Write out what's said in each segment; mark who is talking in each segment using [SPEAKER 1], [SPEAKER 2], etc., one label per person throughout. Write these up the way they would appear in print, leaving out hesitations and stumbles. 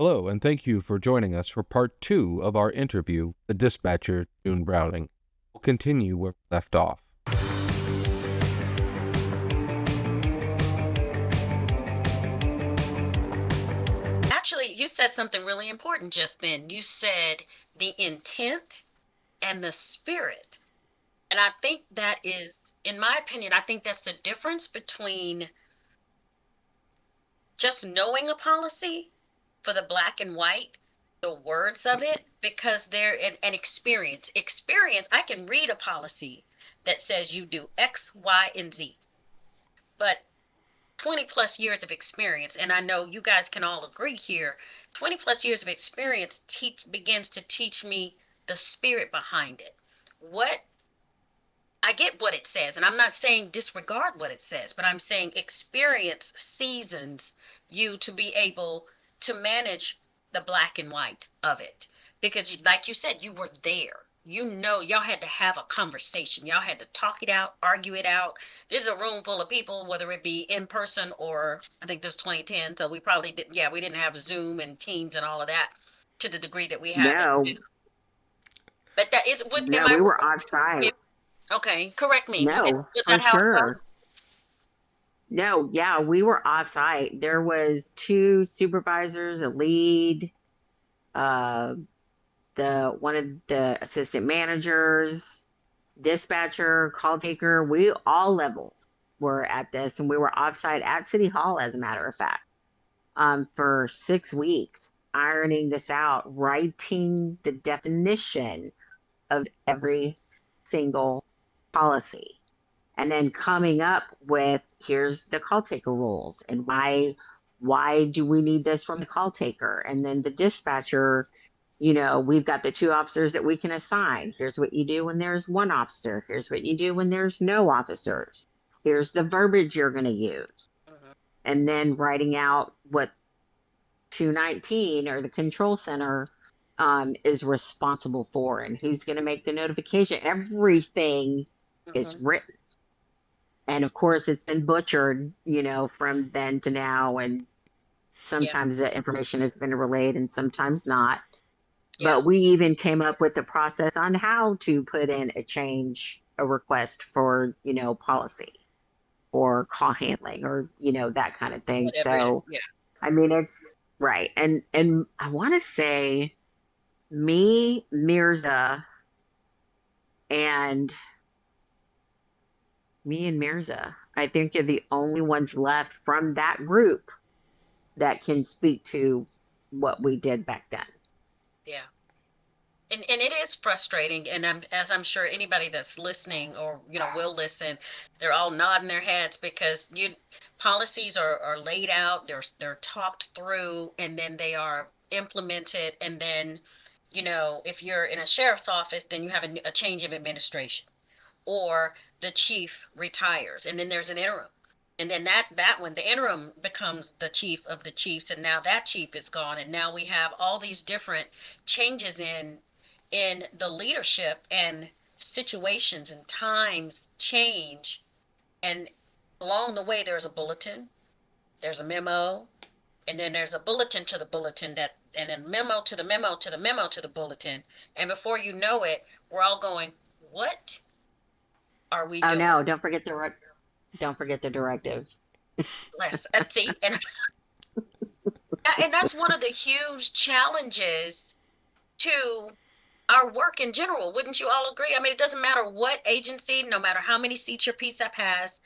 [SPEAKER 1] Hello, and thank you for joining us for part two of our interview, the dispatcher, June Browning. We'll continue where we left off.
[SPEAKER 2] Actually, you said something really important just then. You said the intent and the spirit. And I think that is, in my opinion, I think that's the difference between just knowing a policy for the black and white, the words of it, because they're an experience. Experience, I can read a policy that says you do X, Y, and Z. But 20 plus years of experience, and I know you guys can all agree here, 20 plus years of experience begins to teach me the spirit behind it. What I get what it says, and I'm not saying disregard what it says, but I'm saying experience seasons you to be able to manage the black and white of it. Because, like you said, you were there. You know, y'all had to have a conversation. Y'all had to talk it out, argue it out. There's a room full of people, whether it be in person or I think this 2010, so we probably did, yeah, we didn't have Zoom and Teams and all of that to the degree that we have it.
[SPEAKER 3] No,
[SPEAKER 2] But that is what am
[SPEAKER 3] no,
[SPEAKER 2] I
[SPEAKER 3] we were
[SPEAKER 2] wrong?
[SPEAKER 3] off site.
[SPEAKER 2] Okay, correct me.
[SPEAKER 3] No,
[SPEAKER 2] Was
[SPEAKER 3] for
[SPEAKER 2] that how it was?
[SPEAKER 3] sure. No, yeah, we were off site. There was two supervisors, a lead, uh, the one of the assistant managers, dispatcher, call taker. We all levels were at this, and we were off site at City Hall, as a matter of fact, for 6 weeks, ironing this out, writing the definition of every single policy, and then coming up with, here's the call taker rules, and why do we need this from the call taker, and then the dispatcher, we've got the two officers that we can assign. Here's what you do when there's one officer. Here's what you do when there's no officers. Here's the verbiage you're going to use.
[SPEAKER 2] Mhm.
[SPEAKER 3] And then writing out what 219 or the control center is responsible for, and who's going to make the notification. Everything is
[SPEAKER 2] Mhm.
[SPEAKER 3] written. And of course, it's been butchered, from then to now. And
[SPEAKER 2] Yeah.
[SPEAKER 3] sometimes the information has been relayed and sometimes not.
[SPEAKER 2] Yeah.
[SPEAKER 3] But we even came up with the process on how to put in a request for, policy or call handling or, that kind of thing.
[SPEAKER 2] Whatever it is.
[SPEAKER 3] So,
[SPEAKER 2] Yeah.
[SPEAKER 3] I mean, it's right. And I want to say me, Mirza, and Mirza, I think are the only ones left from that group that can speak to what we did back then.
[SPEAKER 2] Yeah. And it is frustrating, and as I'm sure anybody that's listening or will listen, they're all nodding their heads because you policies are laid out, they're talked through, and then they are implemented, and then if you're in a sheriff's office, then you have a change of administration, or the chief retires, and then there's an interim, and then that one, the interim becomes the chief of the chiefs, and now that chief is gone, and now we have all these different changes in the leadership, and situations and times change, and along the way there's a bulletin, there's a memo, and then there's a bulletin to the bulletin, that and then memo to the memo to the memo to the bulletin, and before you know it, we're all going, what are we
[SPEAKER 3] Oh
[SPEAKER 2] doing?
[SPEAKER 3] no, don't forget the directive.
[SPEAKER 2] Less see, and that's one of the huge challenges to our work in general. Wouldn't you all agree? I mean, it doesn't matter what agency, no matter how many seats your PSAP has,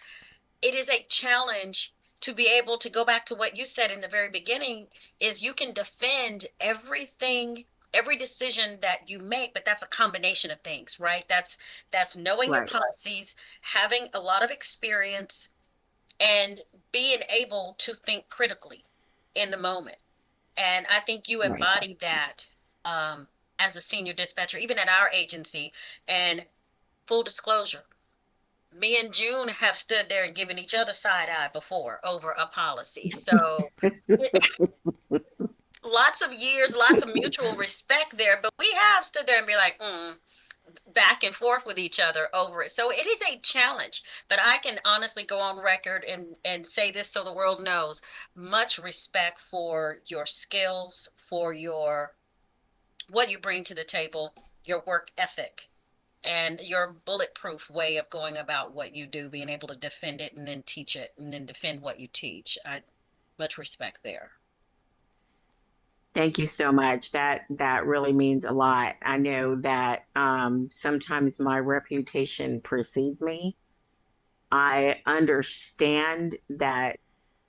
[SPEAKER 2] it is a challenge to be able to go back to what you said in the very beginning, is you can defend everything, every decision that you make, but that's a combination of things, right? That's knowing your
[SPEAKER 3] Right,
[SPEAKER 2] policies, having a lot of experience, and being able to think critically in the moment. And I think you
[SPEAKER 3] right.
[SPEAKER 2] embody that, as a senior dispatcher, even at our agency. And full disclosure, me and June have stood there and given each other side eye before over a policy. So lots of years, lots of mutual respect there. But we have stood there and be like, back and forth with each other over it. So it is a challenge, but I can honestly go on record and say this so the world knows: much respect for your skills, for your what you bring to the table, your work ethic, and your bulletproof way of going about what you do, being able to defend it and then teach it and then defend what you teach. I much respect there.
[SPEAKER 3] Thank you so much. That really means a lot. I know that sometimes my reputation precedes me. I understand that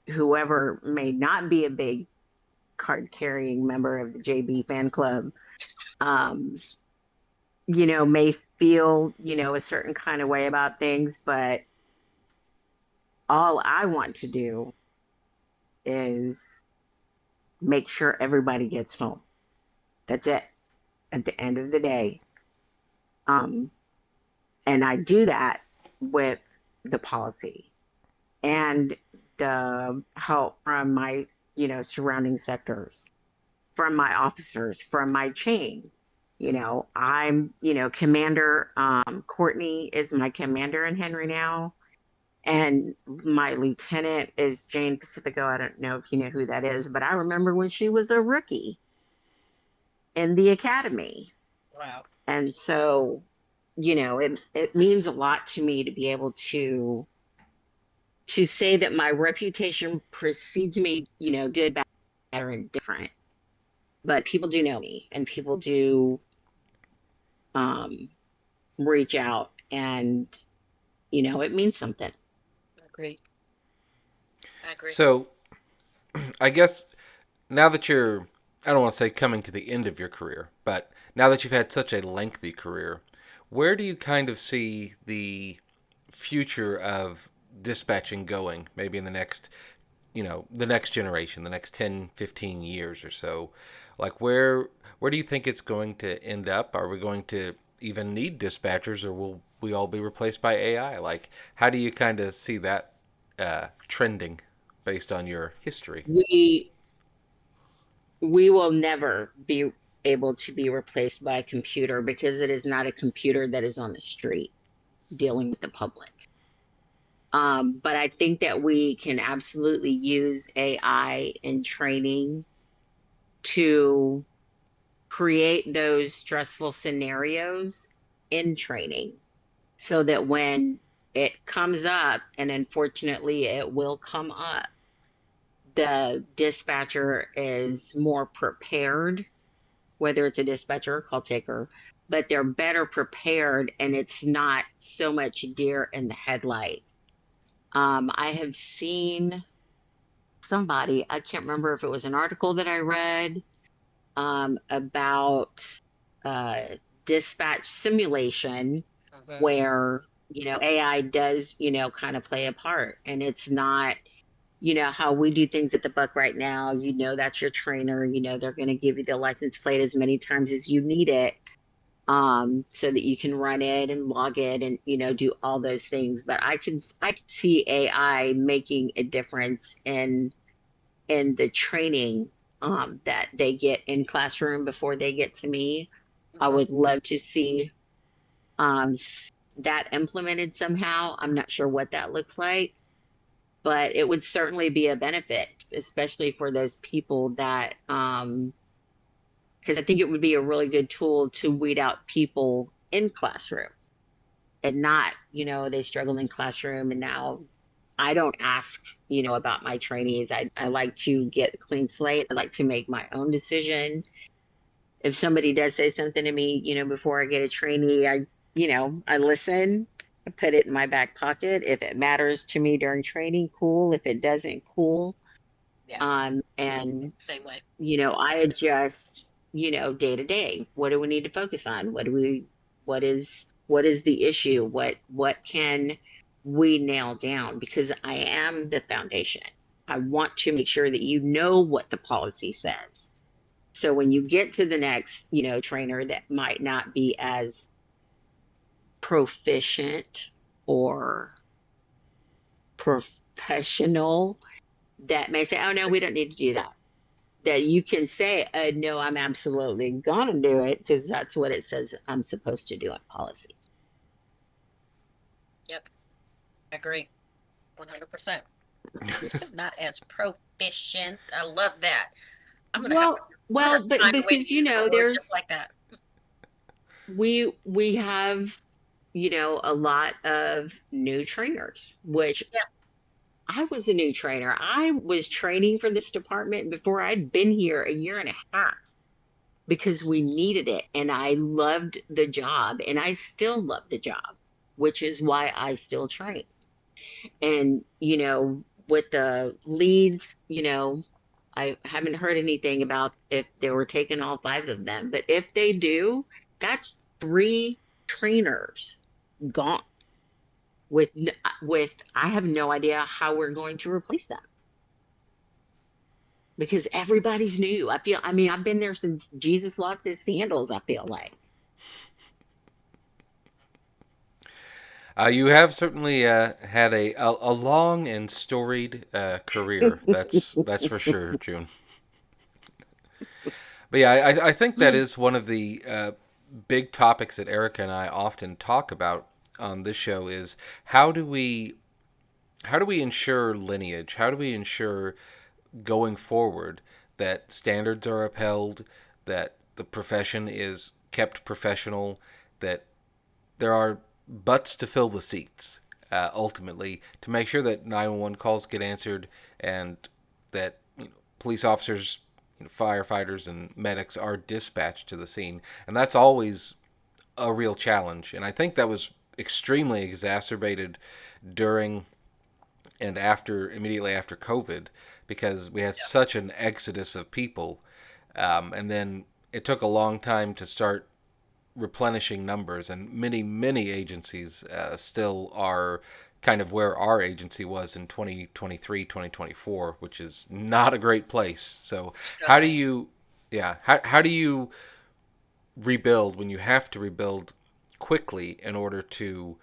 [SPEAKER 3] whoever may not be a big card carrying member of the JB fan club, um, may feel, a certain kind of way about things, but all I want to do is make sure everybody gets home. That's it. At the end of the day. Um, and I do that with the policy and the help from my, surrounding sectors, from my officers, from my chain. I'm, Commander Courtney is my commander in Henry now. And my lieutenant is Jane Pacifico. I don't know if you know who that is, but I remember when she was a rookie in the academy.
[SPEAKER 2] Wow.
[SPEAKER 3] And so, it means a lot to me to be able to say that my reputation precedes me, good, bad, or indifferent. But people do know me, and people do um, reach out, and it means something.
[SPEAKER 2] Agree. I agree.
[SPEAKER 1] So, I guess now that you're, I don't want to say coming to the end of your career, but now that you've had such a lengthy career, where do you kind of see the future of dispatching going, maybe in the next, the next generation, the next 10, 15 years or so? Like where do you think it's going to end up? Are we going to even need dispatchers, or will we all be replaced by AI? Like, how do you kind of see that trending based on your history?
[SPEAKER 3] We will never be able to be replaced by a computer because it is not a computer that is on the street dealing with the public. But I think that we can absolutely use AI in training to create those stressful scenarios in training so that when it comes up, and unfortunately it will come up, the dispatcher is more prepared, whether it's a dispatcher or call taker, but they're better prepared and it's not so much deer in the headlight. I have seen somebody, I can't remember if it was an article that I read about uh, dispatch simulation where, AI does, kind of play a part. And it's not, how we do things at the Buck right now. That's your trainer. They're going to give you the license plate as many times as you need it, so that you can run it and log it and, do all those things. But I can see AI making a difference in the training that they get in classroom before they get to me. I would love to see um, that implemented somehow. I'm not sure what that looks like, but it would certainly be a benefit, especially for those people that, because I think it would be a really good tool to weed out people in classroom and not, they struggle in classroom and now I don't ask, about my trainees. I like to get a clean slate. I like to make my own decision. If somebody does say something to me, before I get a trainee, I listen, I put it in my back pocket. If it matters to me during training, cool. If it doesn't, cool.
[SPEAKER 2] Yeah.
[SPEAKER 3] And,
[SPEAKER 2] Same way.
[SPEAKER 3] I adjust, day to day. What do we need to focus on? What is the issue? What can we nail down? Because I am the foundation. I want to make sure that you know what the policy says. So when you get to the next, trainer that might not be as proficient or professional, that may say, oh no, we don't need to do that. that you can say, no, I'm absolutely gonna do it because that's what it says I'm supposed to do in policy.
[SPEAKER 2] Yep, I agree, 100%. Not as proficient. I love that.
[SPEAKER 3] Well,
[SPEAKER 2] I'm gonna
[SPEAKER 3] well, but
[SPEAKER 2] find a way to
[SPEAKER 3] because
[SPEAKER 2] use a word just
[SPEAKER 3] there's
[SPEAKER 2] like that.
[SPEAKER 3] we have a lot of new trainers, which
[SPEAKER 2] Yeah,
[SPEAKER 3] I was a new trainer. I was training for this department before I'd been here a year and a half because we needed it. And I loved the job and I still love the job, which is why I still train. And, with the leads, I haven't heard anything about if they were taking all five of them. But if they do, that's three trainers gone with with I have no idea how we're going to replace them because everybody's new. I mean, I've been there since Jesus lost his sandals, I feel like.
[SPEAKER 1] You have certainly had a long and storied career. That's for sure, June. But yeah, I think that is one of the big topics that Erica and I often talk about on this show is how do we ensure lineage? How do we ensure going forward that standards are upheld, that the profession is kept professional, that there are butts to fill the seats, ultimately, to make sure that 911 calls get answered and that police officers, firefighters, and medics are dispatched to the scene. And that's always a real challenge. And I think that was extremely exacerbated during and immediately after COVID, because we had such an exodus of people. And then it took a long time to start replenishing numbers, and many agencies still are kind of where our agency was in 2023, 2024, which is not a great place. So how do
[SPEAKER 2] struggling.
[SPEAKER 1] you how do you rebuild when you have to rebuild quickly in order to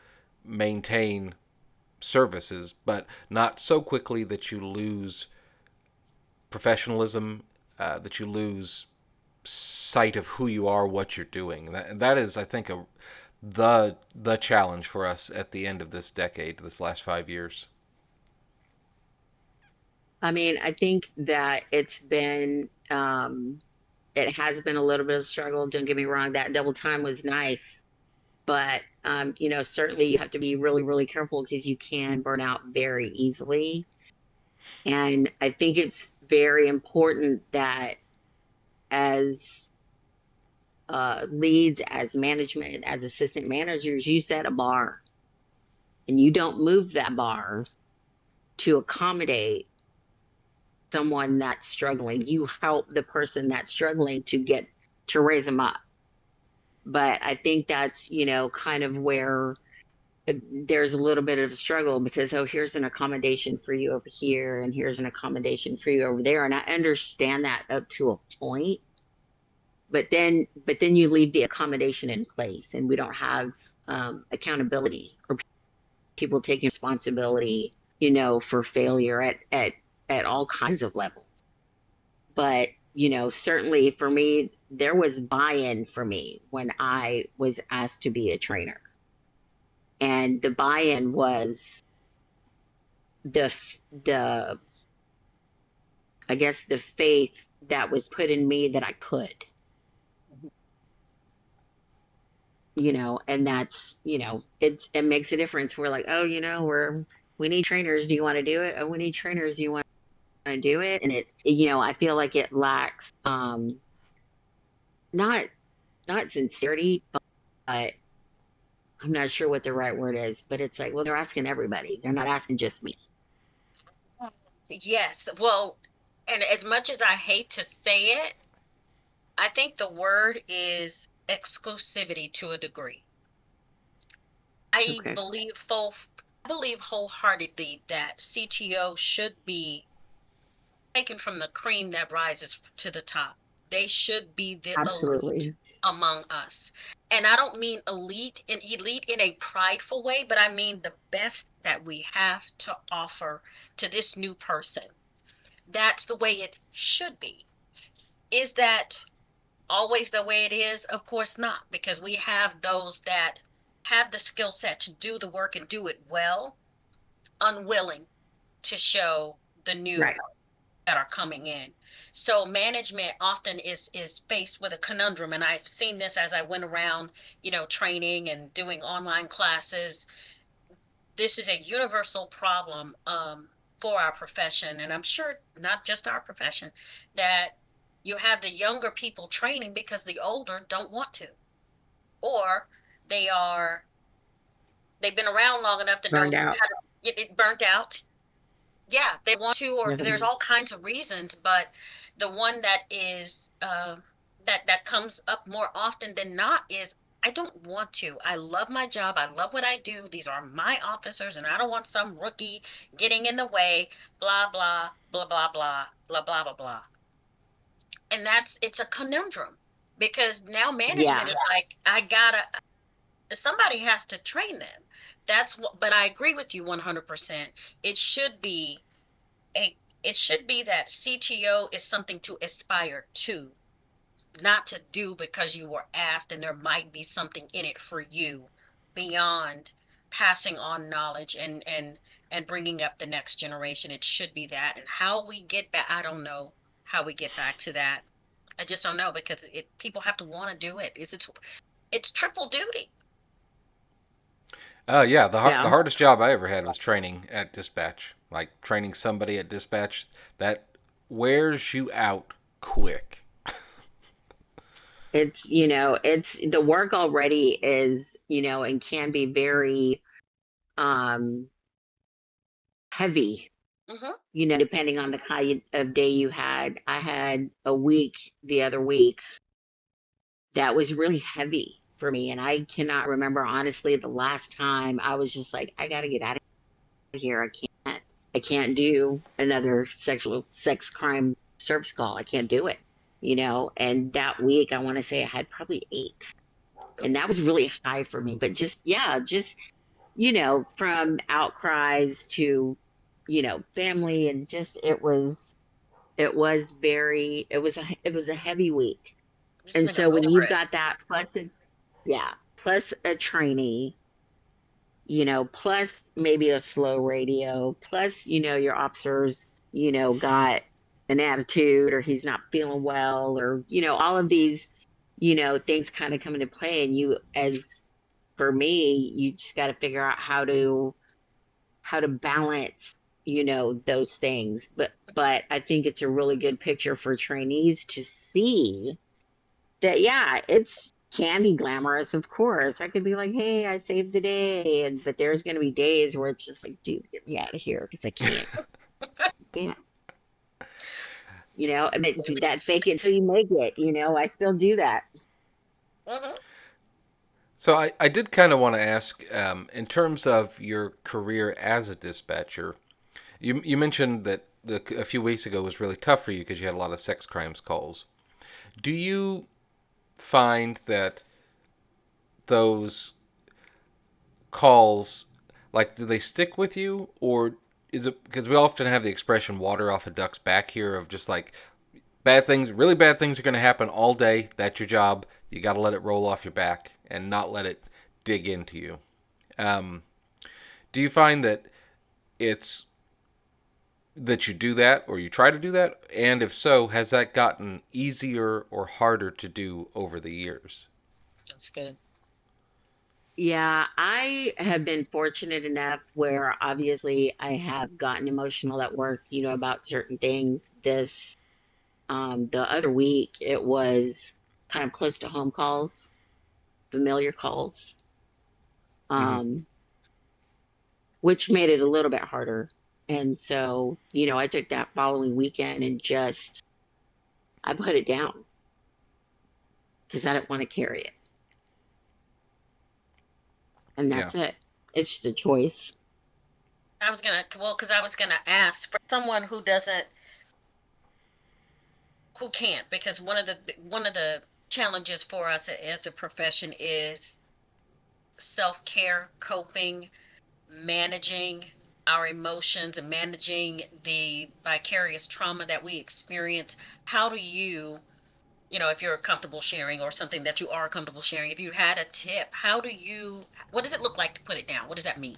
[SPEAKER 1] maintain services, but not so quickly that you lose professionalism, that you lose sight of who you are, what you're doing. That is, I think, the challenge for us at the end of this decade, this last 5 years.
[SPEAKER 3] I mean, I think that it has been a little bit of a struggle. Don't get me wrong, that double time was nice, but certainly you have to be really, really careful because you can burn out very easily. And I think it's very important that as leads, as management, as assistant managers, you set a bar and you don't move that bar to accommodate someone that's struggling. You help the person that's struggling to raise them up. But I think that's, kind of where there's a little bit of a struggle because, oh, here's an accommodation for you over here, and here's an accommodation for you over there. And I understand that up to a point, but then you leave the accommodation in place, and we don't have accountability or people taking responsibility, for failure at all kinds of levels. But certainly for me, there was buy-in for me when I was asked to be a trainer, and the buy-in was the the I guess the faith that was put in me that I could, and that's, it makes a difference. We're like, oh, we need trainers. Do you want to do it? Oh, we need trainers. Do you want to do it? And I feel like it lacks, not, not sincerity, but I'm not sure what the right word is, but it's like, well, they're asking everybody. They're not asking just me.
[SPEAKER 2] Yes. Well, and as much as I hate to say it, I think the word is exclusivity to a degree. I
[SPEAKER 3] Okay.
[SPEAKER 2] believe full I believe wholeheartedly that CTO should be taken from the cream that rises to the top. They should be the elite
[SPEAKER 3] Absolutely.
[SPEAKER 2] among us. And I don't mean elite in a prideful way, but I mean the best that we have to offer to this new person. That's the way it should be. Is that always the way it is? Of course not, because we have those that have the skill set to do the work and do it well, unwilling to show the new
[SPEAKER 3] Right.
[SPEAKER 2] that are coming in. So management often is faced with a conundrum, and I've seen this as I went around, training and doing online classes. This is a universal problem for our profession, and I'm sure not just our profession, that you have the younger people training because the older don't want to, or they are they've been around long enough to know
[SPEAKER 3] Burned out.
[SPEAKER 2] how to get it burnt out. Yeah, they want to, or there's
[SPEAKER 3] Mhm.
[SPEAKER 2] all kinds of reasons, but the one that is that comes up more often than not is, I don't want to. I love my job. I love what I do. These are my officers, and I don't want some rookie getting in the way. Blah blah blah blah blah blah blah blah blah. And it's a conundrum because now management
[SPEAKER 3] Yeah.
[SPEAKER 2] is like, I gotta, somebody has to train them. That's what. But I agree with you 100%. It should be a it should be that CTO is something to aspire to, not to do because you were asked, and there might be something in it for you beyond passing on knowledge and bringing up the next generation. It should be that. And how we get back, I don't know how we get back to that. I just don't know, because people have to want to do it. It's triple duty.
[SPEAKER 1] Yeah, the
[SPEAKER 3] Yeah.
[SPEAKER 1] hardest job I ever had was training at dispatch. Like training somebody at dispatch, that wears you out quick.
[SPEAKER 3] It's the work already is, and can be very um heavy,
[SPEAKER 2] Hmm.
[SPEAKER 3] depending on the kind of day you had. I had a week the other week that was really heavy for me. And I cannot remember honestly the last time I was just like, I gotta get out of here. I can't do another sexual sex crime service call. I can't do it. And that week I want to say I had probably eight. And that was really high for me. But just yeah, just from outcries to, family, and just it was a heavy week.
[SPEAKER 2] Just
[SPEAKER 3] And
[SPEAKER 2] need to
[SPEAKER 3] so when
[SPEAKER 2] over
[SPEAKER 3] you've
[SPEAKER 2] it.
[SPEAKER 3] got that yeah, plus a trainee, plus maybe a slow radio, plus, your officers, got an attitude, or he's not feeling well, or, all of these, things kind of come into play. And for me, you just got to figure out how to balance, those things. But I think it's a really good picture for trainees to see that, yeah, it's can be glamorous, of course. I could be like, hey, I saved the day, but there's going to be days where it's just like, dude, get me out of here because I can't, and that fake it till you make it. I still do that.
[SPEAKER 2] Hmm.
[SPEAKER 1] So I did kind of want to ask, in terms of your career as a dispatcher, you mentioned that a few weeks ago was really tough for you because you had a lot of sex crimes calls. Do you find that those calls, like, do they stick with you, or is it because we often have the expression "water off a duck's back" here, of just like bad things, really bad things are going to happen all day. That's your job. You got to let it roll off your back and not let it dig into you. Um, do you find that it's that you do that, or you try to do that? And if so, has that gotten easier or harder to do over the years?
[SPEAKER 2] That's good.
[SPEAKER 3] Yeah, I have been fortunate enough where obviously I have gotten emotional at work, about certain things. The other week, it was kind of close to home calls, familiar calls,
[SPEAKER 1] Mm-hmm.
[SPEAKER 3] um, which made it a little bit harder. And so, I took that following weekend and I put it down because I didn't want to carry it. And
[SPEAKER 1] Yeah.
[SPEAKER 3] that's it. It's just a choice.
[SPEAKER 2] Because I was gonna ask for someone who can't, because one of the challenges for us as a profession is self-care, coping, managing our emotions, and managing the vicarious trauma that we experience. How do you if you're comfortable sharing or something that you are comfortable sharing, if you had a tip, what does it look like to put it down? What does that mean?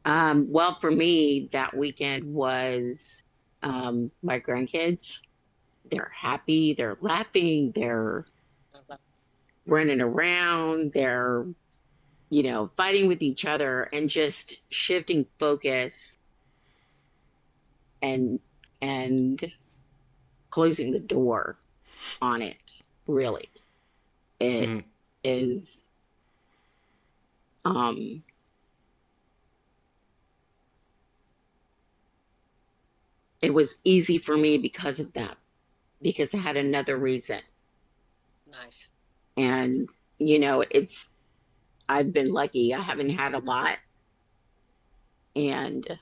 [SPEAKER 3] Well, for me, that weekend was my grandkids. They're happy, they're laughing, they're running around, they're, fighting with each other and just shifting focus and and closing the door on it, really. It
[SPEAKER 1] Hmm.
[SPEAKER 3] is um it was easy for me because of that, because I had another reason.
[SPEAKER 2] Nice.
[SPEAKER 3] And it's I've been lucky. I haven't had a lot, and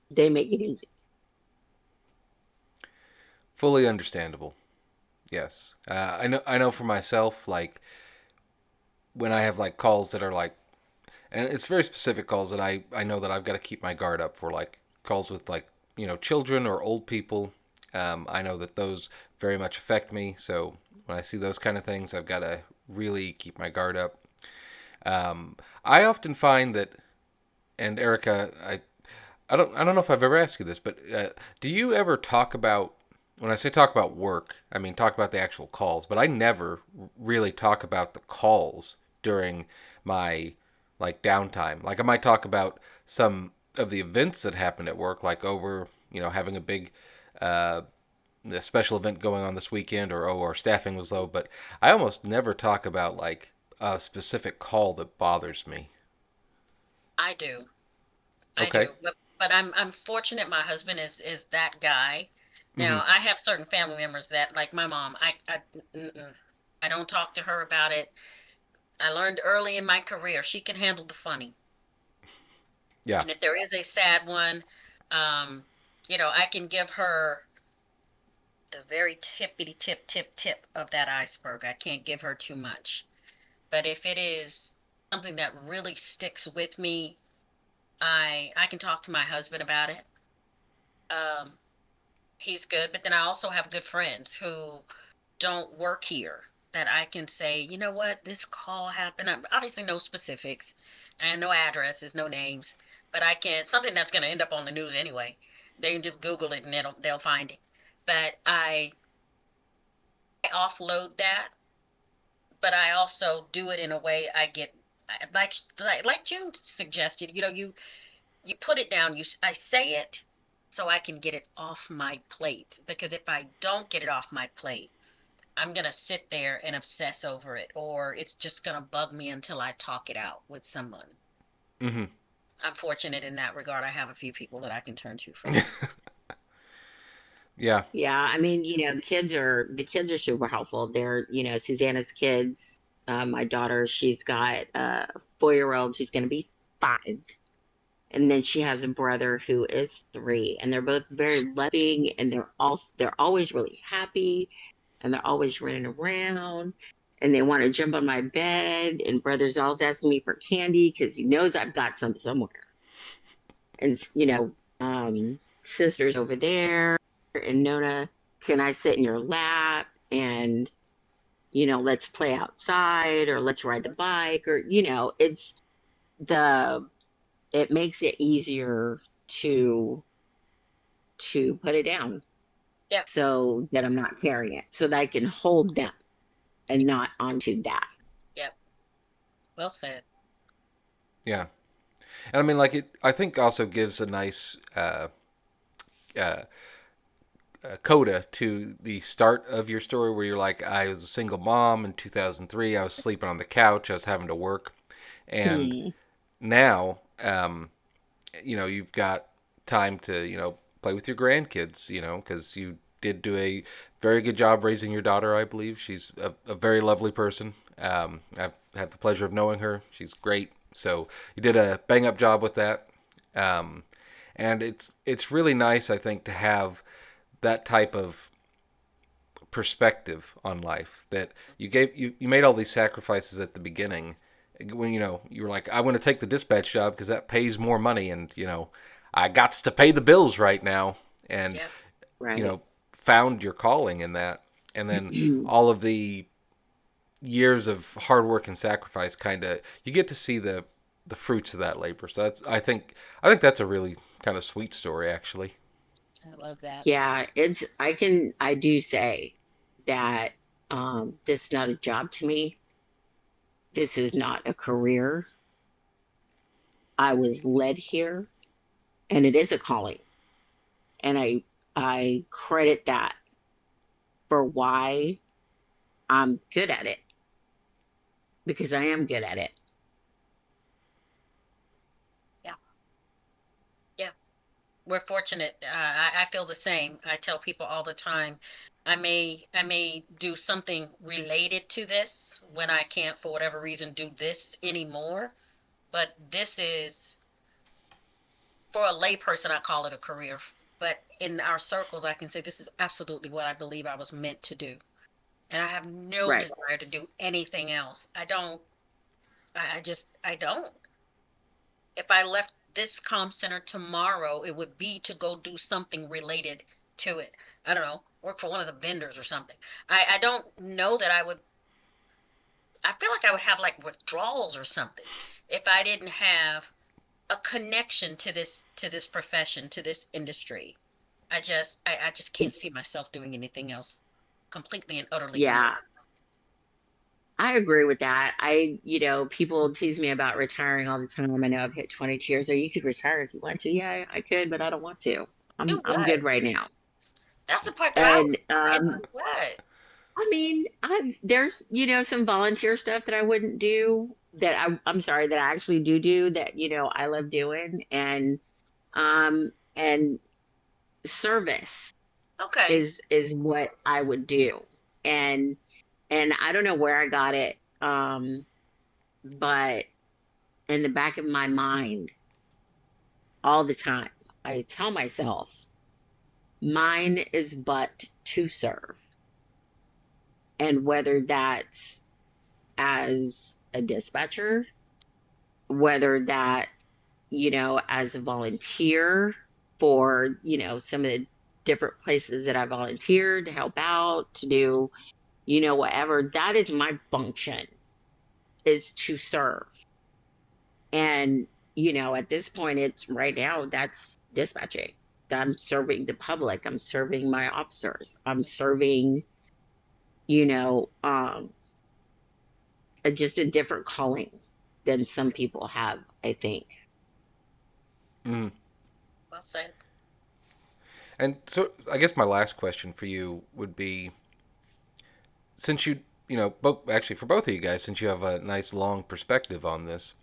[SPEAKER 3] they make it easy.
[SPEAKER 1] Fully understandable. Yes, I know for myself, like when I have like calls that are like, and it's very specific calls that I know that I've got to keep my guard up for, like calls with like children or old people. I know that those very much affect me. So when I see those kind of things, I've got to really keep my guard up. I often find that, and Erica, I don't know if I've ever asked you this, but do you ever talk about, when I say talk about work, I mean talk about the actual calls, but I never really talk about the calls during my like downtime. Like I might talk about some of the events that happened at work, like oh we're having a big uh, a special event going on this weekend, or oh our staffing was low, but I almost never talk about like a specific call that bothers me.
[SPEAKER 2] I do. I
[SPEAKER 1] Okay.
[SPEAKER 2] do. But I'm fortunate my husband is that guy.
[SPEAKER 1] Mm-hmm.
[SPEAKER 2] Now, I have certain family members that like my mom, mm-mm. I don't talk to her about it. I learned early in my career she can handle the funny.
[SPEAKER 1] Yeah.
[SPEAKER 2] And if there is a sad one, um, I can give her the very tippity tip of that iceberg. I can't give her too much. But if it is something that really sticks with me, I can talk to my husband about it. Um, he's good, but then I also have good friends who don't work here that I can say, you know what, this call happened. Obviously, no specifics and no addresses, no names, but I can something that's going to end up on the news anyway. They can just Google it and they'll find it. But I offload that, but I also do it in a way I get like June suggested. You put it down. I say it so I can get it off my plate, because if I don't get it off my plate, I'm gonna sit there and obsess over it, or it's just gonna bug me until I talk it out with someone.
[SPEAKER 1] Mm-hmm.
[SPEAKER 2] I'm fortunate in that regard. I have a few people that I can turn to for that.
[SPEAKER 1] Yeah.
[SPEAKER 3] Yeah, I mean, the kids are super helpful. They're, Susanna's kids. My daughter, she's got a 4-year old. She's going to be 5, and then she has a brother who is 3, and they're both very loving, and they're always really happy, and they're always running around, and they want to jump on my bed. And brother's always asking me for candy because he knows I've got some somewhere. And sisters over there, and Nona, can I sit in your lap and let's play outside, or let's ride the bike, or the it makes it easier to put it down,
[SPEAKER 2] Yeah.
[SPEAKER 3] so that I'm not carrying it, so that I can hold them and not onto that.
[SPEAKER 2] Yep. Well said.
[SPEAKER 1] Yeah. And I mean, like it. I think also gives a nice uh, coda to the start of your story, where you're like, I was a single mom in 2003. I was sleeping on the couch. I was having to work, and
[SPEAKER 3] Hmm.
[SPEAKER 1] now, you've got time to, play with your grandkids. Because you did do a very good job raising your daughter. I believe she's a very lovely person. I've had the pleasure of knowing her. She's great. So you did a bang up job with that. Um, and it's really nice, I think, to have that type of perspective on life. That you made all these sacrifices at the beginning when you were like, I want to take the dispatch job because that pays more money, and I got to pay the bills right now, and
[SPEAKER 2] Yep.
[SPEAKER 1] you
[SPEAKER 3] Right.
[SPEAKER 1] know found your calling in that, and then all of the years of hard work and sacrifice, kind of you get to see the fruits of that labor. So that's I think that's a really kind of sweet story, actually.
[SPEAKER 2] I love that.
[SPEAKER 3] Yeah, I do say that this is not a job to me. This is not a career. I was led here and it is a calling. And I credit that for why I'm good at it because I am good at it.
[SPEAKER 2] Yeah. Yeah. We're fortunate. I feel the same. I tell people all the time, I may do something related to this when I can't, for whatever reason, do this anymore. But this is, for a layperson, I call it a career. But in our circles, I can say this is absolutely what I believe I was meant to do. And I have no
[SPEAKER 3] Right.
[SPEAKER 2] desire to do anything else. I don't, I don't. If I left this comm center tomorrow, it would be to go do something related to it. I don't know, work for one of the vendors or something. I don't know that I would, I feel like I would have like withdrawals or something if I didn't have a connection to this profession, to this industry. I just can't see myself doing anything else completely and utterly
[SPEAKER 3] Yeah,
[SPEAKER 2] committed.
[SPEAKER 3] I agree with that. People tease me about retiring all the time. I know I've hit 22 years. So you could retire if you want to. Yeah, I could, but I don't want to.
[SPEAKER 2] Do
[SPEAKER 3] I'm
[SPEAKER 2] what?
[SPEAKER 3] good right now.
[SPEAKER 2] That's the part that I was
[SPEAKER 3] And
[SPEAKER 2] wondering. Do what?
[SPEAKER 3] I mean, there's some volunteer stuff that I wouldn't do that I'm sorry that I actually do that I love doing and service
[SPEAKER 2] Okay.
[SPEAKER 3] is what I would do. And I don't know where I got it but in the back of my mind all the time I tell myself mine is but to serve. And whether that's as a dispatcher, whether that, as a volunteer for, some of the different places that I volunteered to help out, to do, whatever, that is my function is to serve. And, at this point, it's right now, that's dispatching. I'm serving the public. I'm serving my officers. I'm serving, you know, um, just a different calling than some people have, I think.
[SPEAKER 1] Mm.
[SPEAKER 2] Well said.
[SPEAKER 1] And so I guess my last question for you would be, since both, actually for both of you guys, since you have a nice long perspective on this,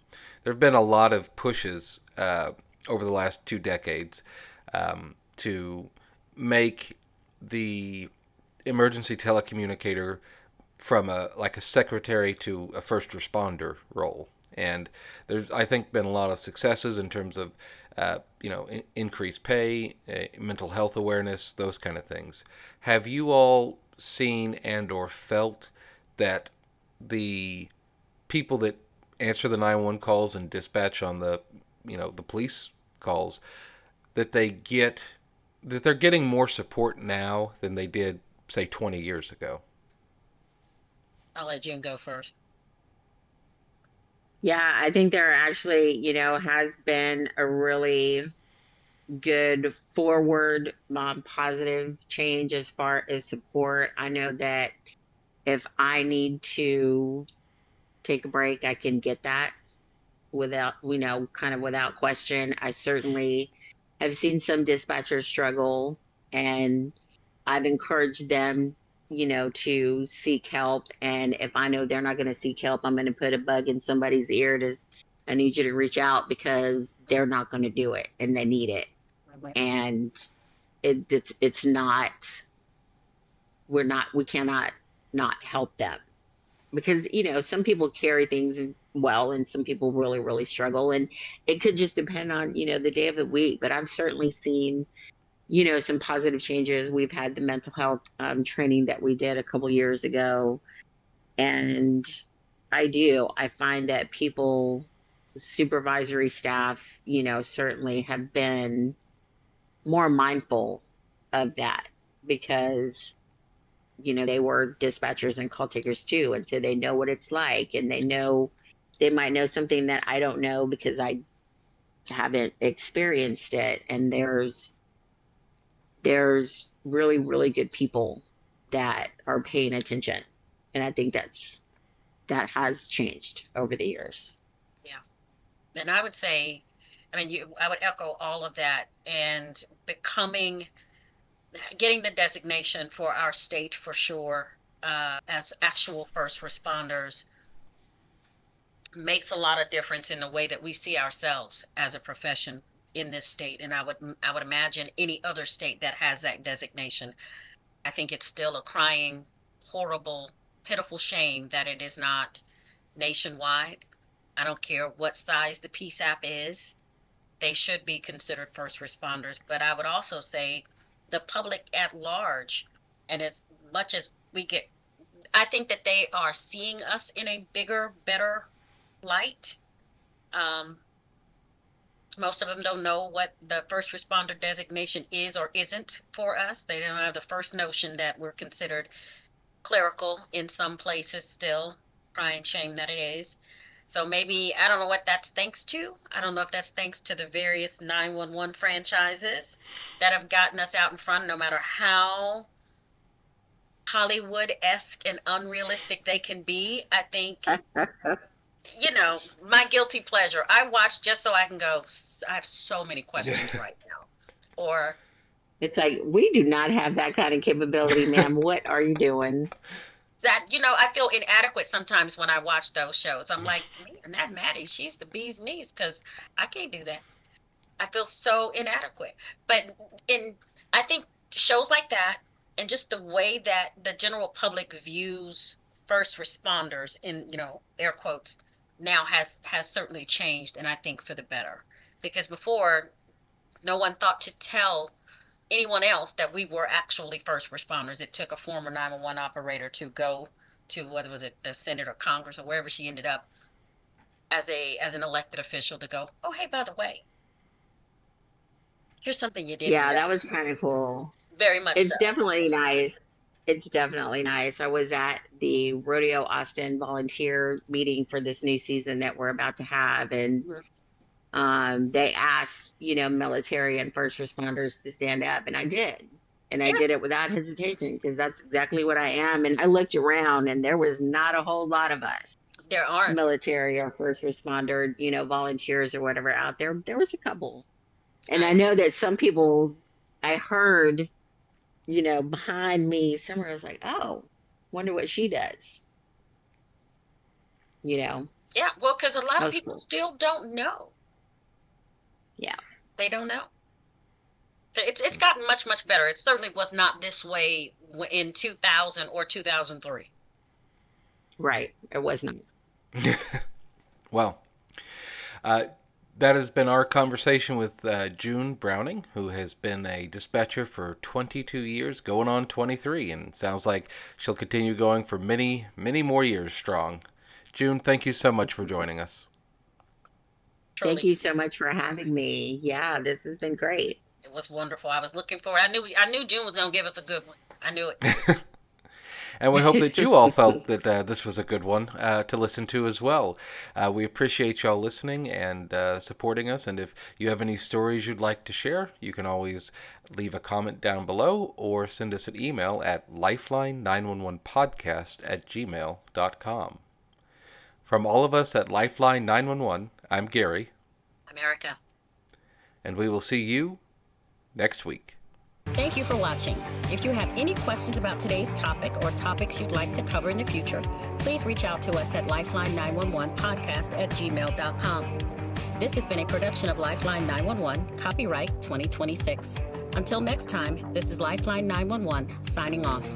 [SPEAKER 1] there have been a lot of pushes over the last 2 decades to make the emergency telecommunicator from a secretary to a first responder role. And there's, I think, been a lot of successes in terms of increased pay, mental health awareness, those kind of things. Have you all seen and or felt that the people that answer the 911 calls and dispatch on the police calls, that they're getting more support now than they did, say, 20 years ago?
[SPEAKER 2] I'll let June go first.
[SPEAKER 3] Yeah, I think there actually, has been a really good forward, positive change as far as support. I know that if I need to take a break, I can get that without, kind of without question. I certainly have seen some dispatchers struggle, and I've encouraged them, to seek help. And if I know they're not going to seek help, I'm going to put a bug in somebody's ear to, I need you to reach out because they're not going to do it and they need it. And it's not, we cannot not help them because some people carry things well and some people really really struggle, and it could just depend on the day of the week. But I've certainly seen some positive changes. We've had the mental health training that we did a couple years ago. And I find that people, supervisory staff, certainly have been more mindful of that because, they were dispatchers and call takers too. And so they know what it's like, and they might know something that I don't know because I haven't experienced it. And there's really, really good people that are paying attention. And I think that has changed over the years.
[SPEAKER 2] Yeah. And I would say, I would echo all of that, and getting the designation for our state for sure, as actual first responders makes a lot of difference in the way that we see ourselves as a profession in this state. And I would imagine any other state that has that designation. I think it's still a crying, horrible, pitiful shame that it is not nationwide. I don't care what size the PSAP is. They should be considered first responders. But I would also say the public at large, and as much as I think that they are seeing us in a bigger, better light. Most of them don't know what the first responder designation is or isn't for us. They don't have the first notion that we're considered clerical in some places still. Crying shame that it is. So maybe, I don't know what that's thanks to. I don't know if that's thanks to the various 911 franchises that have gotten us out in front, no matter how Hollywood-esque and unrealistic they can be. I think, my guilty pleasure. I watch just so I can go, I have so many questions right now. Or
[SPEAKER 3] it's like, we do not have that kind of capability, ma'am. What are you doing?
[SPEAKER 2] That, I feel inadequate sometimes when I watch those shows. I'm like, man, that Maddie, she's the bee's knees, because I can't do that. I feel so inadequate. But I think shows like that, and just the way that the general public views first responders in, air quotes, now has certainly changed, and I think for the better. Because before, no one thought to tell anyone else that we were actually first responders. It took a former 911 operator to go to, whether was it the Senate or Congress or wherever she ended up, as an elected official, to go, oh, hey, by the way, here's something you didn't know.
[SPEAKER 3] That was kind of cool.
[SPEAKER 2] Very much
[SPEAKER 3] It's
[SPEAKER 2] so.
[SPEAKER 3] definitely nice. It's definitely nice. I was at the Rodeo Austin volunteer meeting for this new season that we're about to have, and they asked, military and first responders to stand up, and I did. And I did it without hesitation, because that's exactly what I am. And I looked around, and there was not a whole lot of us.
[SPEAKER 2] There aren't.
[SPEAKER 3] Military or first responder, volunteers or whatever out there. There was a couple. And I know that some people, I heard, behind me somewhere, I was like, oh, wonder what she does.
[SPEAKER 2] Yeah, well, because a lot of people
[SPEAKER 3] cool.
[SPEAKER 2] still don't know.
[SPEAKER 3] Yeah.
[SPEAKER 2] They don't know. It's gotten much, much better. It certainly was not this way in 2000 or 2003.
[SPEAKER 3] Right. It wasn't.
[SPEAKER 1] Well, that has been our conversation with June Browning, who has been a dispatcher for 22 years, going on 23, and sounds like she'll continue going for many, many more years strong. June, thank you so much for joining us.
[SPEAKER 2] Truly.
[SPEAKER 3] Thank you so much for having me. Yeah, this has been great.
[SPEAKER 2] It was wonderful. I was looking forward. I knew June was going to give us a good one. I knew it.
[SPEAKER 1] And we hope that you all felt that this was a good one to listen to as well. We appreciate y'all listening and supporting us. And if you have any stories you'd like to share, you can always leave a comment down below or send us an email at lifeline911podcast@gmail.com. From all of us at Lifeline 911, I'm Gary.
[SPEAKER 2] I'm Erica.
[SPEAKER 1] And we will see you next week.
[SPEAKER 4] Thank you for watching. If you have any questions about today's topic or topics you'd like to cover in the future, please reach out to us at lifeline911podcast@gmail.com. This has been a production of Lifeline 911, copyright 2026. Until next time, this is Lifeline 911 signing off.